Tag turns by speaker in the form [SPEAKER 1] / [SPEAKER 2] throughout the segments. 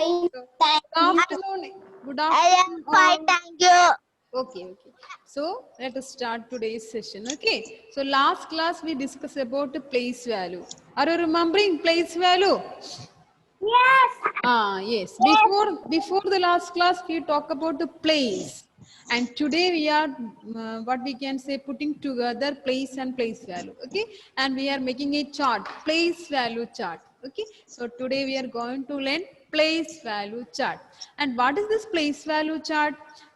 [SPEAKER 1] Good afternoon. Good
[SPEAKER 2] I
[SPEAKER 1] afternoon.
[SPEAKER 2] am fine, thank you.
[SPEAKER 1] Okay. So let us start today's session. Okay. So last class we discussed about the place value. Are you remembering place value?
[SPEAKER 2] Yes.
[SPEAKER 1] Yes. Before the last class we talk about the place, and today we are what we can say putting together place and place value. Okay, and we are making a chart, place value chart. Okay, so today we are going to learn place value chart. And what is this place value chart?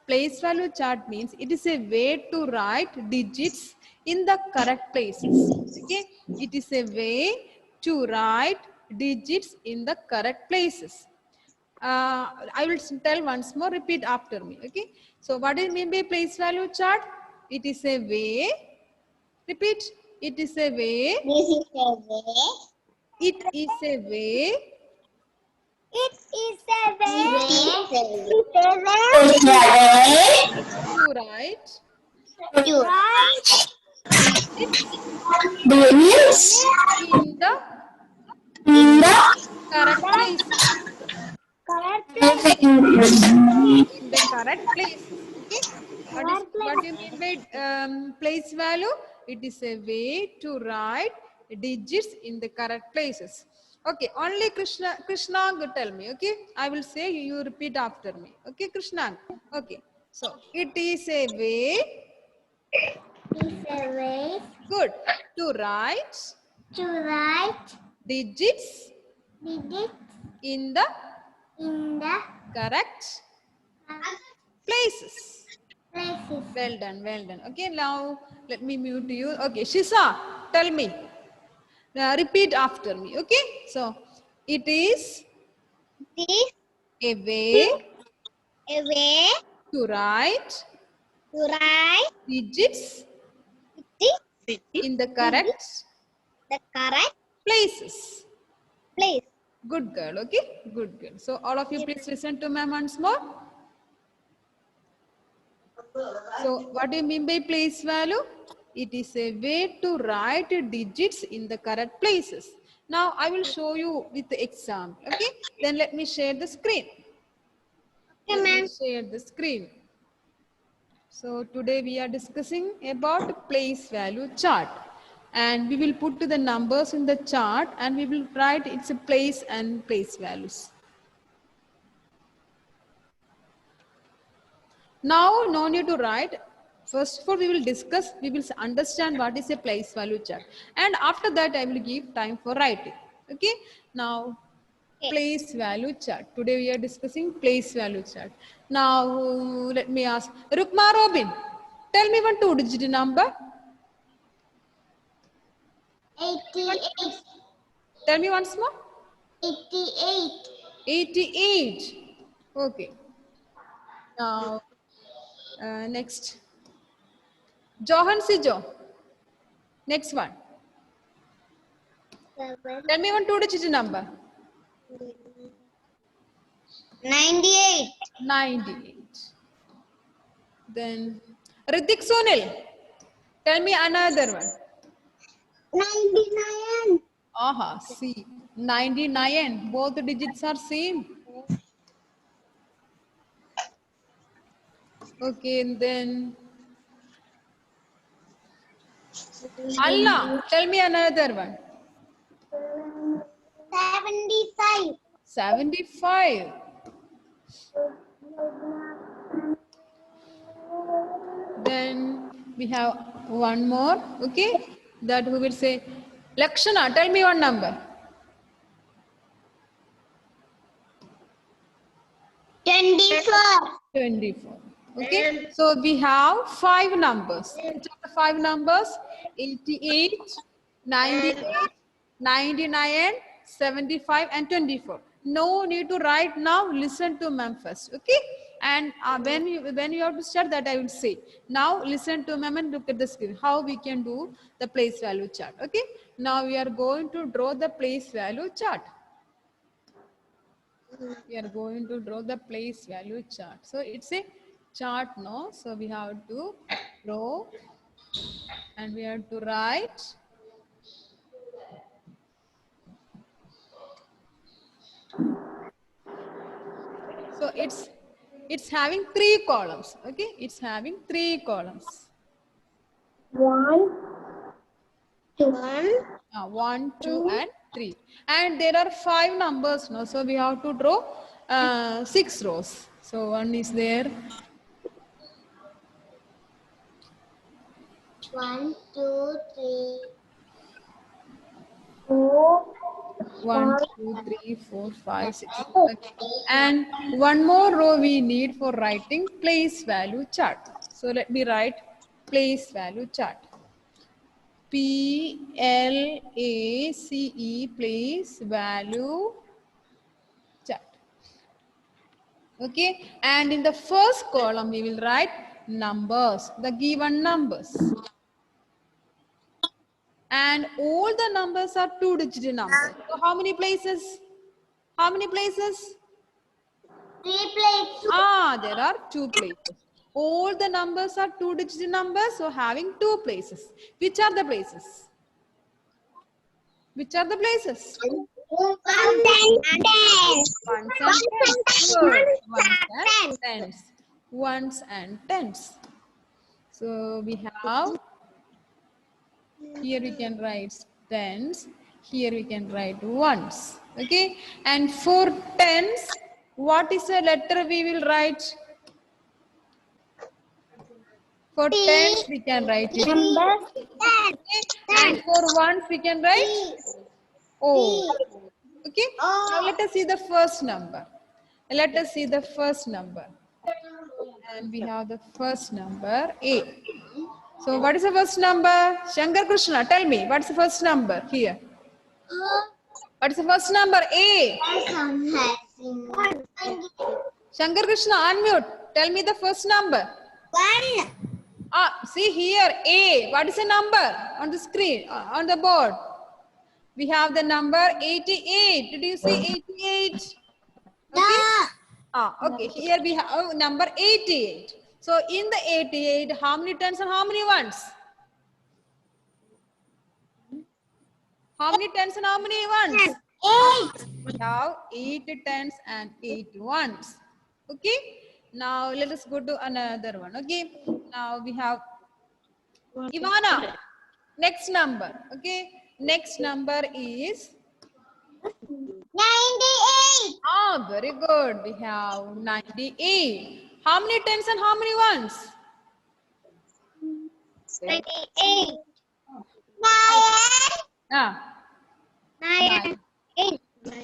[SPEAKER 1] Place value chart means it is a way to write digits in the correct places. Okay, it is a way to write digits in the correct places. I will tell once more, repeat after me. Okay, so what do you mean by place value chart? It is a way, repeat, it is a way,
[SPEAKER 2] This is a way.
[SPEAKER 1] it is a way
[SPEAKER 2] It is a way. It is a way.
[SPEAKER 1] to write
[SPEAKER 2] You write
[SPEAKER 1] digits
[SPEAKER 2] digits
[SPEAKER 1] in the
[SPEAKER 2] in the
[SPEAKER 1] correct places.
[SPEAKER 2] correct
[SPEAKER 1] In the correct places. Okay, what do you mean by place value? It is a way to write digits in the correct places. Okay, only Krishna tell me. Okay, I will say, you repeat after me. Okay, Krishna. Okay, so it is a way,
[SPEAKER 2] is a way
[SPEAKER 1] good, to write
[SPEAKER 2] to write
[SPEAKER 1] digits
[SPEAKER 2] digits
[SPEAKER 1] in the
[SPEAKER 2] in the
[SPEAKER 1] correct places.
[SPEAKER 2] places.
[SPEAKER 1] Well done, well done. Okay, now let me mute you. Okay, Shisa, tell me. Repeat after me. Okay, so it is
[SPEAKER 2] This
[SPEAKER 1] a way
[SPEAKER 2] a way
[SPEAKER 1] to write
[SPEAKER 2] to write
[SPEAKER 1] digits
[SPEAKER 2] the
[SPEAKER 1] in the correct
[SPEAKER 2] correct
[SPEAKER 1] places.
[SPEAKER 2] place.
[SPEAKER 1] Good girl. Okay, good girl. So all of you, please listen to me once more. So what do you mean by place value? It is a way to write digits in the correct places. Now I will show you with the example. Okay, then let me share the screen.
[SPEAKER 2] Okay,
[SPEAKER 1] Let me
[SPEAKER 2] ma'am.
[SPEAKER 1] share the screen. So today we are discussing about place value chart, and we will put the numbers in the chart and we will write its place and place values. Now no need to write. First of all, we will discuss, we will understand what is a place value chart, and after that I will give time for writing. Okay, now place value chart. Today we are discussing place value chart. Now let me ask Rukma Robin, tell me one two-digit number.
[SPEAKER 2] 88.
[SPEAKER 1] Tell me once more.
[SPEAKER 2] 88.
[SPEAKER 1] 88. Okay. Now next, Johan Sijo. Next one. Tell me one two-digit number.
[SPEAKER 2] 98.
[SPEAKER 1] 98. Then Ritik Sunil. Tell me another one.
[SPEAKER 2] 99.
[SPEAKER 1] Aha, see, 99. Both digits are same. Okay, and then Allah. Tell me another one.
[SPEAKER 2] 75.
[SPEAKER 1] 75. Then we have one more. Okay, that who will say Lakshana. Tell me one number.
[SPEAKER 2] 24.
[SPEAKER 1] 24. Okay, so we have 5 numbers. Which are the 5 numbers? 88, 98, 99, 75 and 24. No need to write now. Listen to ma'am first. Okay, and when you have to start, that I will say. Now listen to ma'am and look at the screen. How we can do the place value chart. Okay, now we are going to draw the place value chart. We are going to draw the place value chart. So it's a chart, no? So we have to draw and we have to write So it's having 3 columns. Okay, it's having 3 columns.
[SPEAKER 2] 1, 2.
[SPEAKER 1] 1, 2, and 3. And there are 5 numbers now. So we have to draw 6 rows. So 1 is there.
[SPEAKER 2] 1, 2, 3, 4,
[SPEAKER 1] 1, 2, 3, 4, 5, 6. Okay. And one more row we need for writing place value chart. So let me write place value chart. PLACE, place value chart. Okay, and in the first column we will write numbers, the given numbers, and all the numbers are 2-digit numbers. So how many places? How many places?
[SPEAKER 2] 3 plates.
[SPEAKER 1] There are 2 places. All the numbers are 2-digit numbers, so having 2 places. Which are the places? Which are the places?
[SPEAKER 2] 1 and 10.
[SPEAKER 1] Ones and tens. Good. Ones and tens. Ones and tens. So we have, here we can write tens. Here we can write ones. Okay. And for tens, what is a letter we will write? For tens, we can write it.
[SPEAKER 2] Number 10.
[SPEAKER 1] And for ones, we can write O. Okay. Now let us see the first number. Let us see the first number. And we have the first number A. So what is the first number? Shankar Krishna, tell me, what's the first number here? What is the first number? A. Shankar Krishna, unmute. Tell me the first number.
[SPEAKER 2] 1.
[SPEAKER 1] See here, A. What is the number on the screen, on the board? We have the number 88. Did you see 88? Okay. Okay. Here we have number 88. So in the 88, how many tens and how many ones? How many tens and how many ones?
[SPEAKER 2] 8.
[SPEAKER 1] We have 8 tens and 8 ones. Okay. Now let us go to another one. Okay. Now we have Ivana. Next number. Okay. Next number is
[SPEAKER 2] 98.
[SPEAKER 1] very good. We have 98. How many tens and how many ones?
[SPEAKER 2] 98. 9.
[SPEAKER 1] 9.
[SPEAKER 2] 8.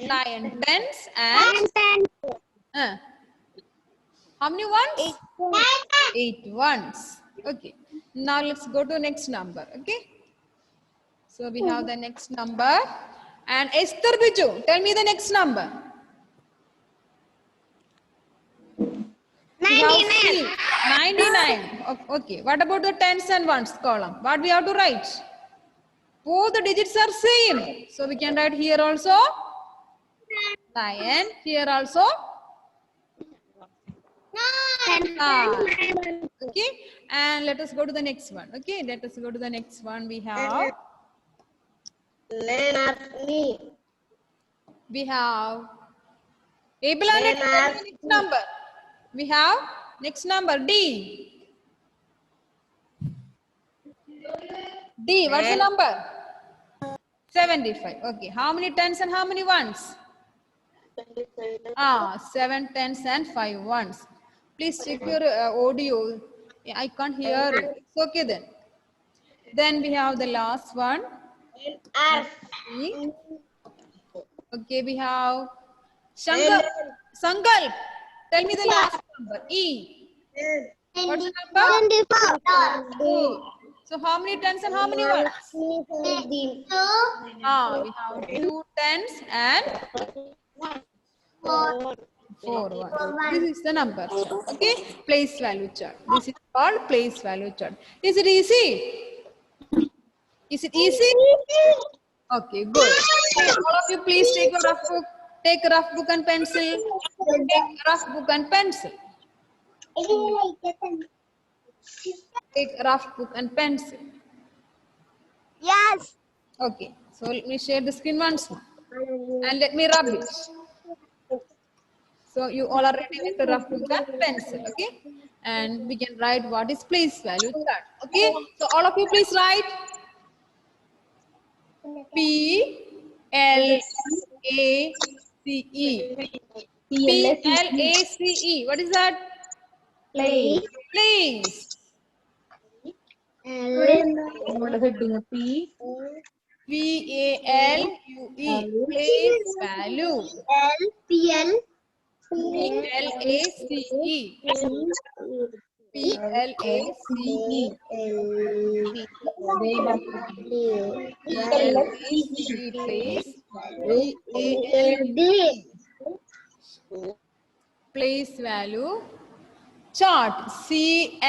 [SPEAKER 1] 9 tens and
[SPEAKER 2] 10.
[SPEAKER 1] how many ones?
[SPEAKER 2] 9.
[SPEAKER 1] 8 ones. Okay. Now let's go to next number. Okay. So we have the next number. And Esther Biju, tell me the next number. We have C, 99. Okay. What about the tens and ones column? What we have to write? Both the digits are same. So we can write here also 9. Here also 9. Okay. And let us go to the next one. Okay. Let us go to the next one. We have Abel, next number. We have next number D. D, what's the number? 75. Okay. How many tens and how many ones? 7 tens and 5 ones. Please check your audio. I can't hear it. It's okay then. Then we have the last one. Okay, we have Sankalp. Tell me the last number. E. What's the number?
[SPEAKER 2] 24.
[SPEAKER 1] So how many tens and how many ones? We have 2 tens and 4 ones. This is the number. Okay, place value chart. This is called place value chart. Is it easy? Is it easy? Okay, good. All of you, please take a rough book. Take a rough book and pencil. Take a rough book and pencil. Take a rough book and pencil.
[SPEAKER 2] Yes.
[SPEAKER 1] Okay, so let me share the screen once more. And let me rub it. So you all are ready with the rough book and pencil, okay? And we can write what is place value chart, okay? So all of you please write P-L-A-C-E. P-L-A-C-E. What is that?
[SPEAKER 3] Place.
[SPEAKER 1] Place.
[SPEAKER 3] Heading P.
[SPEAKER 1] P-A-L-U-E. Place value. P-L-A-C-E. P-L-A-C-E. P-L-A-C-E. Place. P-A-L-U-E. Place value. Chart. C-H-A-R-T.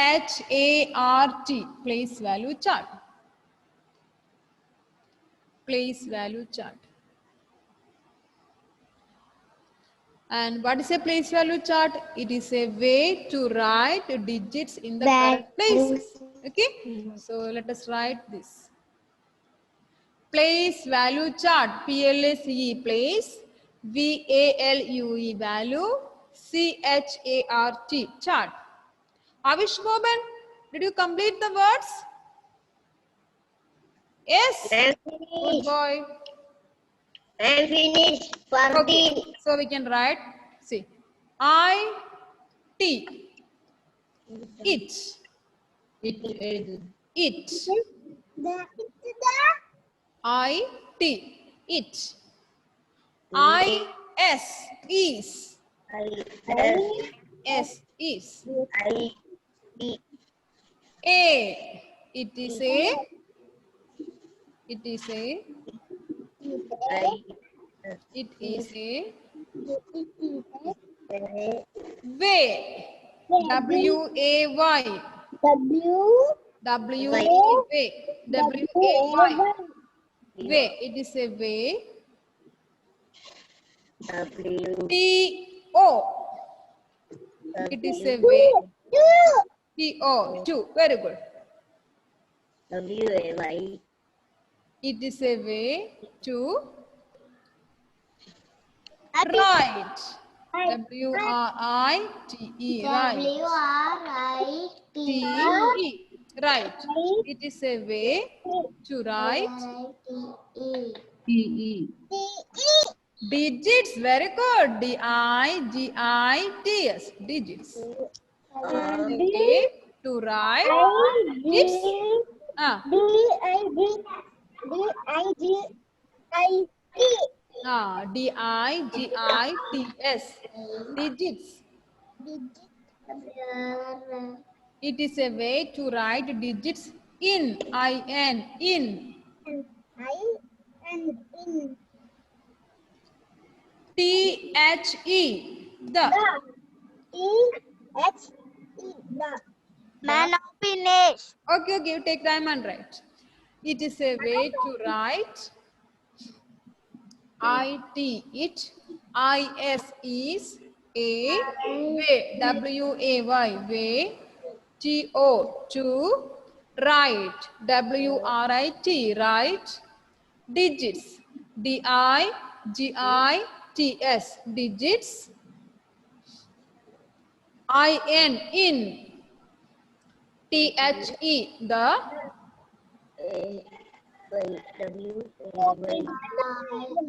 [SPEAKER 1] Place value chart. Place value chart. And what is a place value chart? It is a way to write digits in the correct places. Okay. So let us write this. Place value chart. P-L-A-C-E. Place. V-A-L-U-E. Value. C-H-A-R-T. Chart. Avish Moban, did you complete the words? Yes. Good boy.
[SPEAKER 2] And finish.
[SPEAKER 1] Okay. So we can write, see, I-T. It. It. I-T. It. I-S. Is. S. Is. A. It is a. It is a. It is a. Way. W-A-Y. W-A-Y. W-A-Y. Way. It is a way. T-O. It is a way. T-O. Two. Very good. It is a way to write. W-R-I-T-E. Right. T-E. Right. It is a way to write digits. Very good. D-I-G-I-T-S. Digits. Okay. To write digits. D-I-G-I-T-S. Digits. It is a way to write digits in. I-N. In. T-H-E. The.
[SPEAKER 2] Man of finish.
[SPEAKER 1] Okay, okay. Take time and write. It is a way to write I-T. It. I-S is a way. W-A-Y. Way. T-O. To. Write. W-R-I-T. Write. Digits. D-I-G-I-T-S. Digits. I-N. In. T-H-E. The.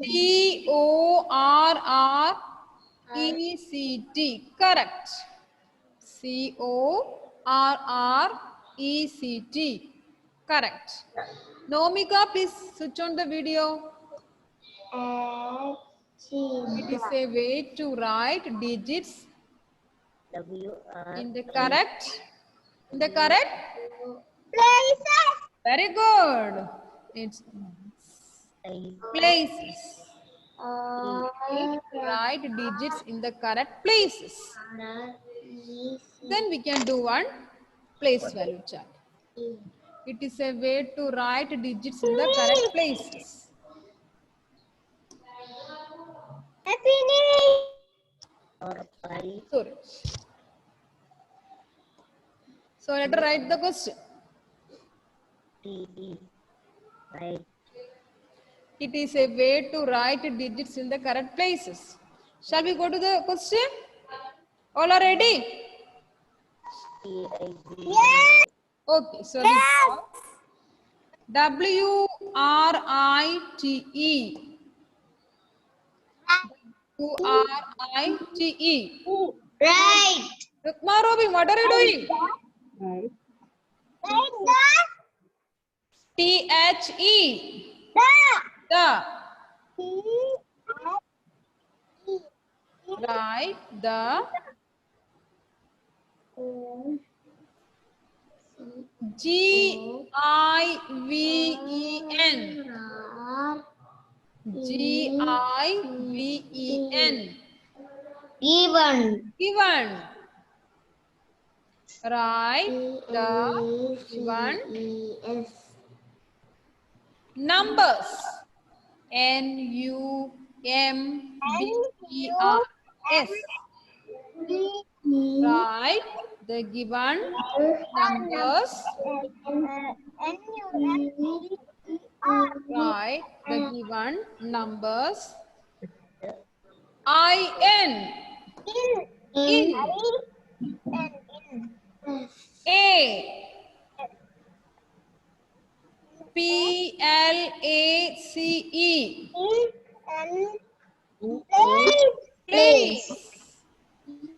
[SPEAKER 1] C-O-R-R-E-C-T. Correct. C-O-R-R-E-C-T. Correct. Nomika, please switch on the video. It is a way to write digits in the correct. In the correct. Very good. It's places. Write digits in the correct places. Then we can do one place value chart. It is a way to write digits in the correct places. Sorry. So let us write the question. It is a way to write digits in the correct places. Shall we go to the question? All are ready?
[SPEAKER 2] Yes.
[SPEAKER 1] Okay, so we have WRITE. WRITE.
[SPEAKER 2] Right.
[SPEAKER 1] Rukma Robin, what are you doing?
[SPEAKER 3] Right.
[SPEAKER 1] THE.
[SPEAKER 2] The.
[SPEAKER 1] The. Right. The. GIVEN. GIVEN.
[SPEAKER 2] Given.
[SPEAKER 1] Given. Right. The given numbers. NUMBERS. Right. The given numbers. Right. The given numbers. IN. In. A. PLACE. Place.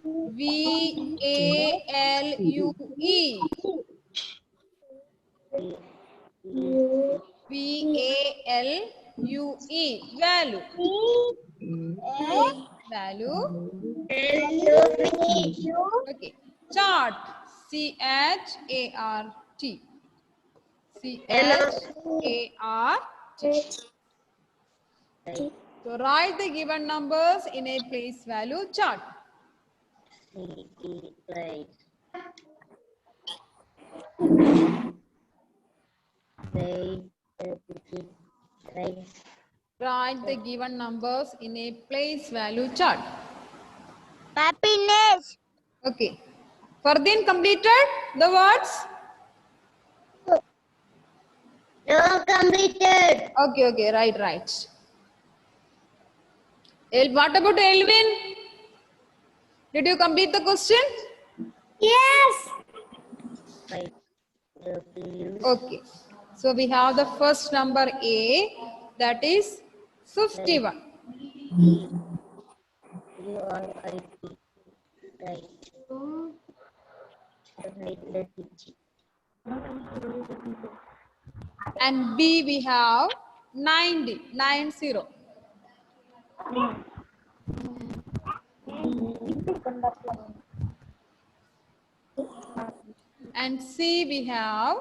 [SPEAKER 1] VALUE. VALUE. Value. Value. Okay. Chart. CHART. CHART. So write the given numbers in a place value chart. Write the given numbers in a place value chart.
[SPEAKER 2] Happiness.
[SPEAKER 1] Okay. Fardeen completed the words?
[SPEAKER 2] No completed.
[SPEAKER 1] Okay, right. What about Elvin? Did you complete the question?
[SPEAKER 2] Yes.
[SPEAKER 1] Okay. So we have the first number A, that is 51. And B we have 90. And C we have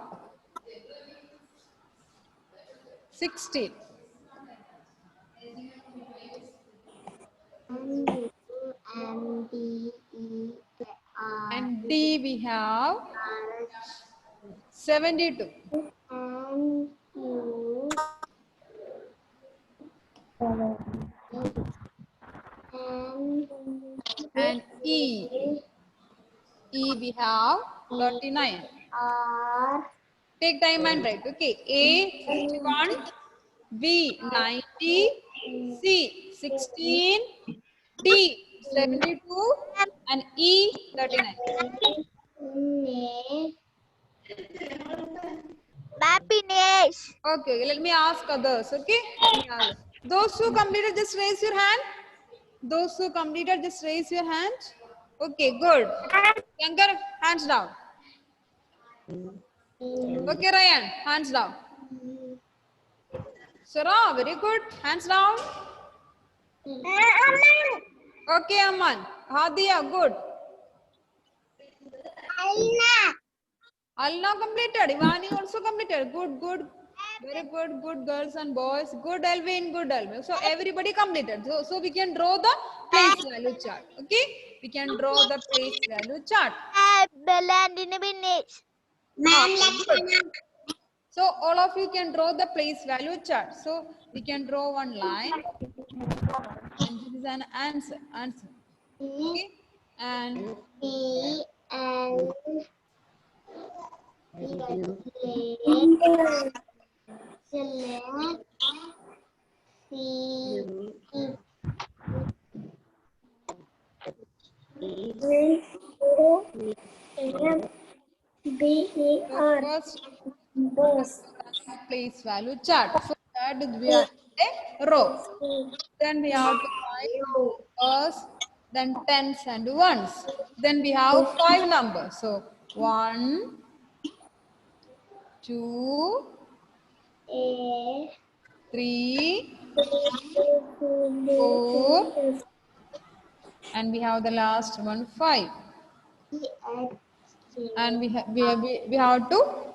[SPEAKER 1] 16. And D we have 72. And E we have 39. Take time and write. Okay. A 51, B 90, C 16, D 72, and E 39.
[SPEAKER 2] Happiness.
[SPEAKER 1] Okay, let me ask others. Okay. Those who completed, just raise your hand. Those who completed, just raise your hand. Okay, good. Shankar, hands down. Okay, Ryan, hands down. Sarah, very good. Hands down. Okay, Aman. Hadia, good. Alna completed. Ivani also completed. Good. Very good. Good girls and boys. Good Elvin. So everybody completed. So we can draw the place value chart. Okay. We can draw the place value chart.
[SPEAKER 2] Land in a minute.
[SPEAKER 1] So all of you can draw the place value chart. So we can draw one line. And this is an answer. Okay. And So first place value chart. For that we are a row. Then we have to find numbers, then tens and ones. Then we have 5 numbers. So 1, 2, 3, 4, and we have the last one 5. And we have to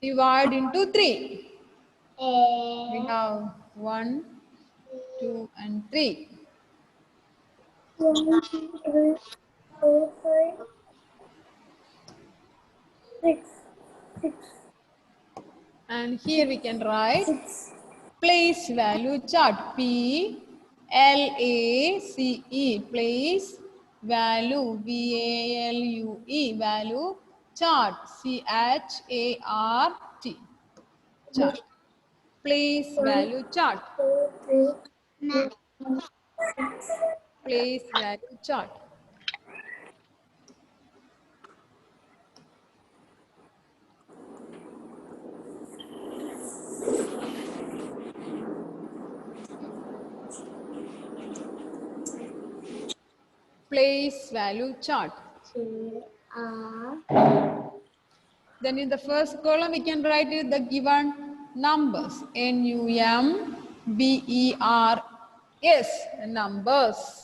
[SPEAKER 1] divide into 3. We have 1, 2, and 3.
[SPEAKER 2] 1, 2, 3, 4, 5, 6, 6,
[SPEAKER 1] And here we can write
[SPEAKER 2] 6.
[SPEAKER 1] place value chart. PLACE, place value, VALUE, value chart, CHART, chart, place value chart,
[SPEAKER 2] 2, 3, 4,
[SPEAKER 1] place value chart. Place value chart. Then in the first column we can write the given numbers, NUMBERS, numbers.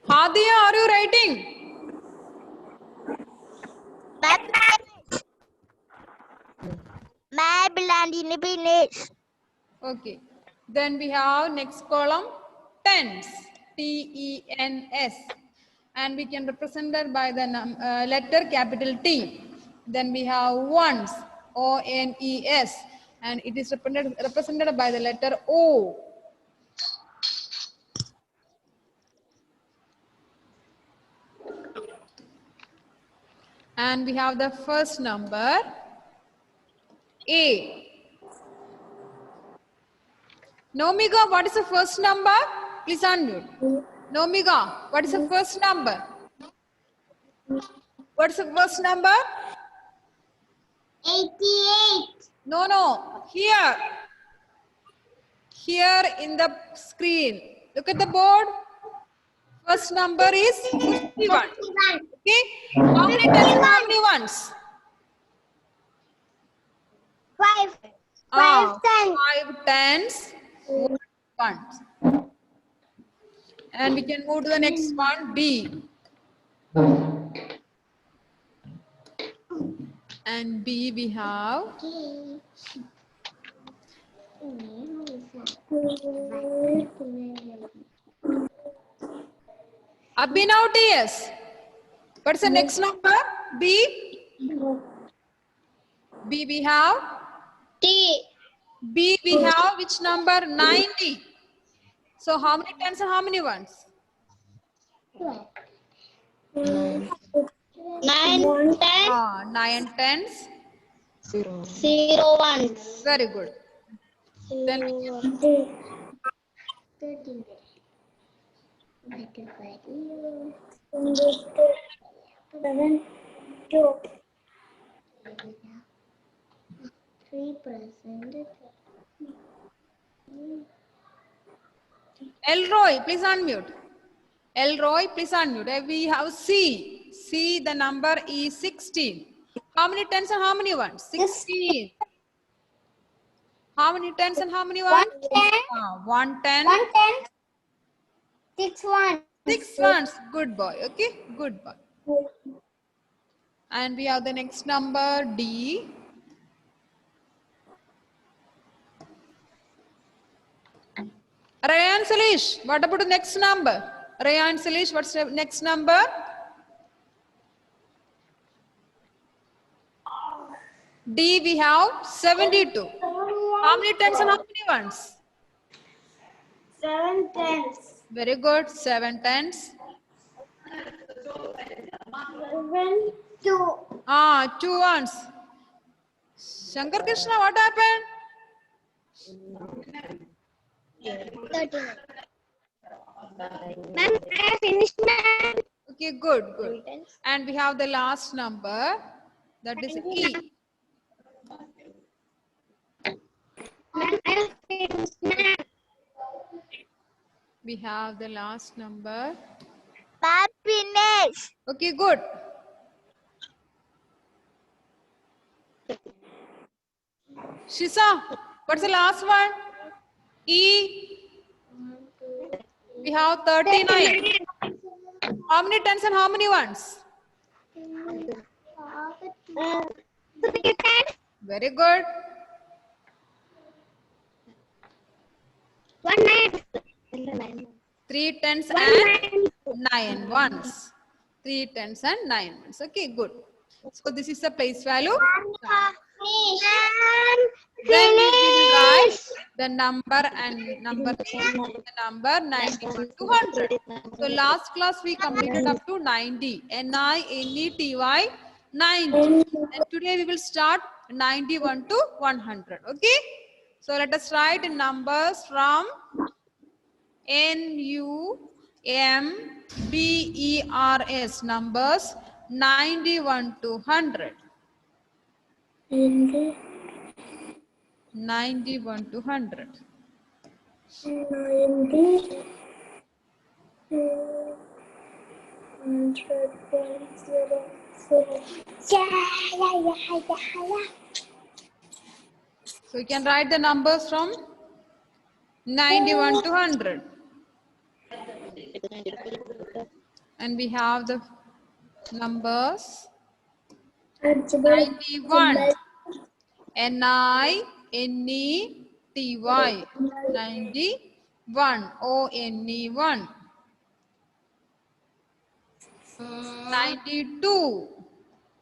[SPEAKER 1] Hadia, are you writing?
[SPEAKER 2] Maryland in the village.
[SPEAKER 1] Okay. Then we have next column tens, TENS, and we can represent that by the letter capital T. Then we have ones, ONES, and it is represented by the letter O. And we have the first number A. Nomiga, what is the first number? Please unmute. Nomiga, what is the first number? What is the first number?
[SPEAKER 2] 88.
[SPEAKER 1] No. Here. Here in the screen. Look at the board. First number is 51. Okay. How many tens and how many ones?
[SPEAKER 2] 5. 5 tens.
[SPEAKER 1] 5 tens, 1 ones. And we can move to the next one, B. And B we have Abhinav TS. What's the next number? B. B we have
[SPEAKER 2] T.
[SPEAKER 1] B we have which number? 90. So how many tens and how many ones?
[SPEAKER 2] 9 tens.
[SPEAKER 1] 9 tens.
[SPEAKER 2] 0 ones.
[SPEAKER 1] Very good. Then we can
[SPEAKER 2] 13. 7, 2. 3%.
[SPEAKER 1] Elroy, please unmute. Elroy, please unmute. We have C. C, the number is 16. How many tens and how many ones? 16. How many tens and how many ones? 1 10.
[SPEAKER 2] 1 10. 6 1.
[SPEAKER 1] 6 ones. Good boy. Okay, good boy. And we have the next number D. Rayan Salish, what about the next number? Rayan Salish, what's the next number? D we have 72. How many tens and how many ones?
[SPEAKER 2] 7 tens.
[SPEAKER 1] Very good. 7 tens.
[SPEAKER 2] 7 2.
[SPEAKER 1] 2 ones. Shankar Krishna, what happened?
[SPEAKER 2] 39. Ma'am, I have finished, ma'am.
[SPEAKER 1] Okay, good. And we have the last number. That is E.
[SPEAKER 2] Ma'am, I have finished, ma'am.
[SPEAKER 1] We have the last number.
[SPEAKER 2] Ma'am, finished.
[SPEAKER 1] Okay, good. Shisa, what's the last one? E. We have 39. How many tens and how many ones? Very good. 3 tens and 9 ones. 3 tens and 9 ones. Okay, good. So this is the place value. Then we will write the number and number name, the number 91 to 100. So last class we completed up to 90. N-I-N-E-T-Y 90. And today we will start 91 to 100. Okay. So let us write the numbers from N-U-M-B-E-R-S, numbers 91 to 100. 91 to 100.
[SPEAKER 2] 90.
[SPEAKER 1] So you can write the numbers from 91 to 100. And we have the numbers 91. N-I-N-E-T-Y 91. O-N-E-1. 92.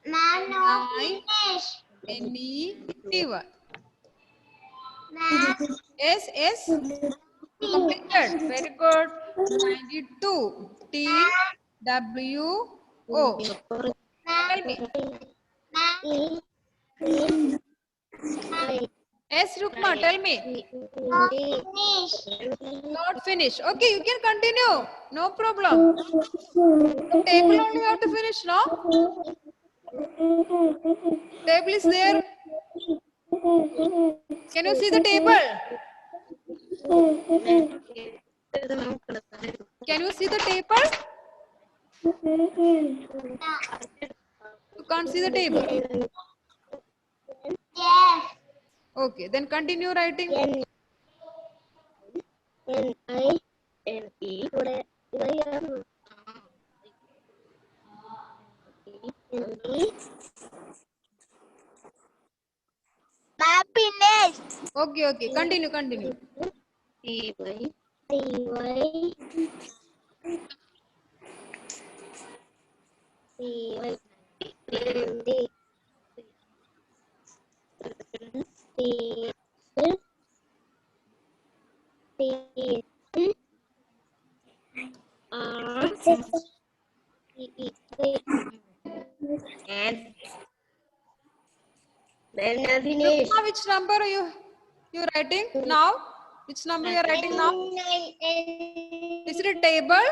[SPEAKER 2] Ma'am, no finish.
[SPEAKER 1] N-E-T-Y. S. Completed. Very good. 92. T-W-O. Tell me. S. Rukma, tell me. Not finish. Okay, you can continue. No problem. The table only have to finish, no? Table is there. Can you see the table? Can you see the table? You can't see the table.
[SPEAKER 2] Yes.
[SPEAKER 1] Okay, then continue writing.
[SPEAKER 2] Happiness.
[SPEAKER 1] Okay, continue. Rukma, which number are you writing now? Which number you are writing now? Is it a table?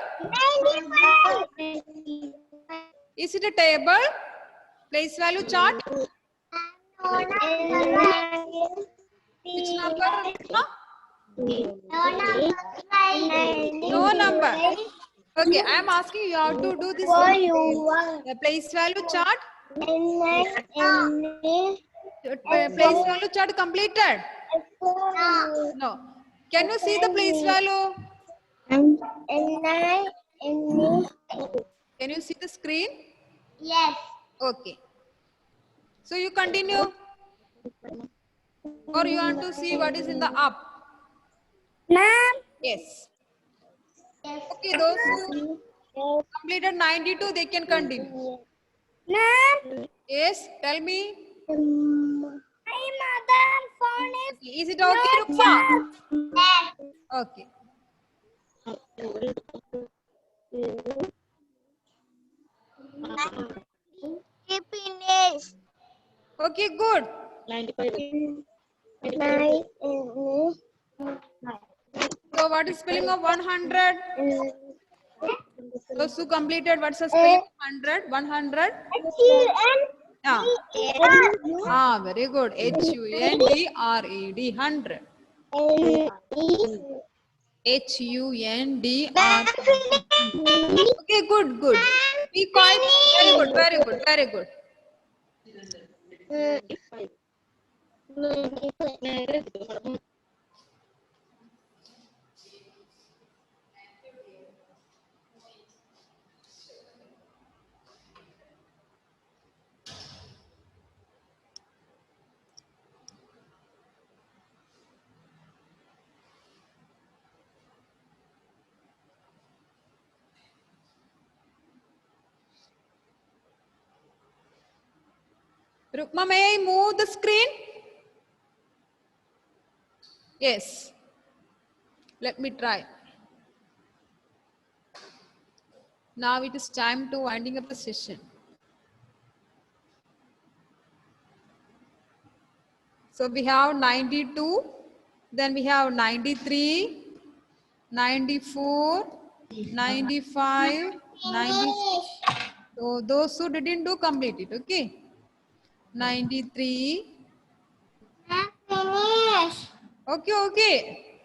[SPEAKER 1] Is it a table? Place value chart? Which number? Rukma? No number. Okay, I am asking you how to do this. The place value chart? Place value chart completed? No. Can you see the place value? Can you see the screen?
[SPEAKER 2] Yes.
[SPEAKER 1] Okay. So you continue? Or you want to see what is in the up?
[SPEAKER 2] Ma'am.
[SPEAKER 1] Yes. Okay, those who completed 92, they can continue.
[SPEAKER 2] Ma'am.
[SPEAKER 1] Yes, tell me.
[SPEAKER 2] My mother phone is.
[SPEAKER 1] Is it okay, Rukma?
[SPEAKER 2] Yes.
[SPEAKER 1] Okay.
[SPEAKER 2] Happiness.
[SPEAKER 1] Okay, good.
[SPEAKER 3] 95.
[SPEAKER 1] So what is spelling of 100? Those who completed, what's the spelling of 100? 100? Ah, very good. HUNDRED, 100. HUNDRED. Okay, good, good. Be quiet. Very good, very good, very good. Rukma, may I move the screen? Yes. Let me try. Now it is time to winding up the session. So we have 92, then we have 93, 94, 95, 96. So those who didn't do, complete it, okay? 93.
[SPEAKER 2] Finish.
[SPEAKER 1] Okay, okay.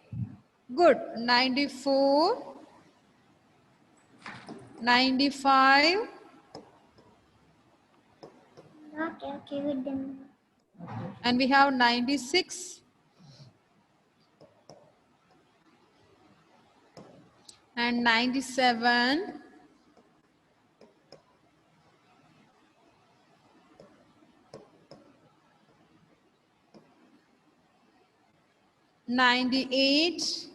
[SPEAKER 1] Good. 94, 95,
[SPEAKER 2] Okay, with them.
[SPEAKER 1] and we have 96 and 97, 98,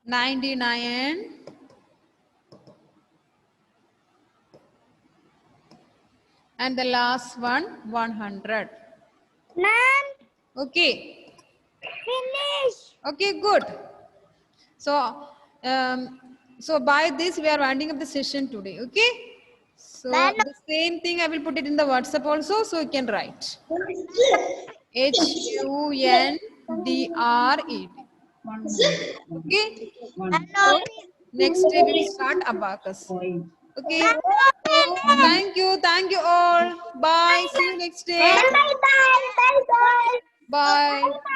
[SPEAKER 1] 99, and the last one 100.
[SPEAKER 2] Ma'am,
[SPEAKER 1] Okay.
[SPEAKER 2] finish.
[SPEAKER 1] Okay, good. So, so by this we are winding up the session today. Okay. So the same thing I will put it in the WhatsApp also, so you can write HUNDRED. Okay. So next day we will start abacus. Okay. So thank you all. Bye. See you next day.
[SPEAKER 2] Bye bye. Bye bye.
[SPEAKER 1] Bye.